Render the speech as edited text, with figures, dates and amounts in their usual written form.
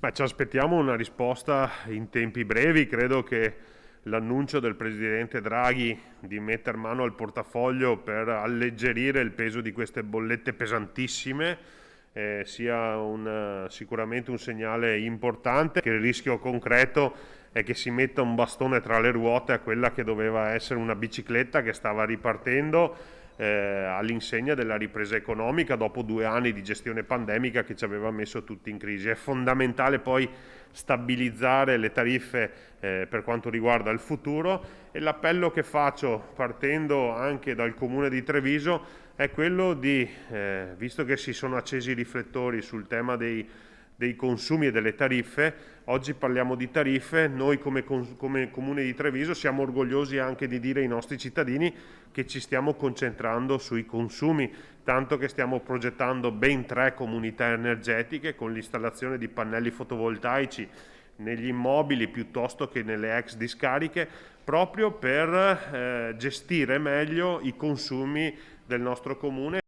Ci aspettiamo una risposta in tempi brevi. Credo che l'annuncio del Presidente Draghi di metter mano al portafoglio per alleggerire il peso di queste bollette pesantissime sia sicuramente un segnale importante, che il rischio concreto è che si metta un bastone tra le ruote a quella che doveva essere una bicicletta che stava ripartendo all'insegna della ripresa economica dopo 2 anni di gestione pandemica che ci aveva messo tutti in crisi. È fondamentale poi stabilizzare le tariffe per quanto riguarda il futuro, e l'appello che faccio partendo anche dal Comune di Treviso è quello di, visto che si sono accesi i riflettori sul tema dei consumi e delle tariffe, oggi parliamo di tariffe, noi come Comune di Treviso siamo orgogliosi anche di dire ai nostri cittadini che ci stiamo concentrando sui consumi, tanto che stiamo progettando ben 3 comunità energetiche con l'installazione di pannelli fotovoltaici negli immobili piuttosto che nelle ex discariche, proprio per gestire meglio i consumi del nostro comune.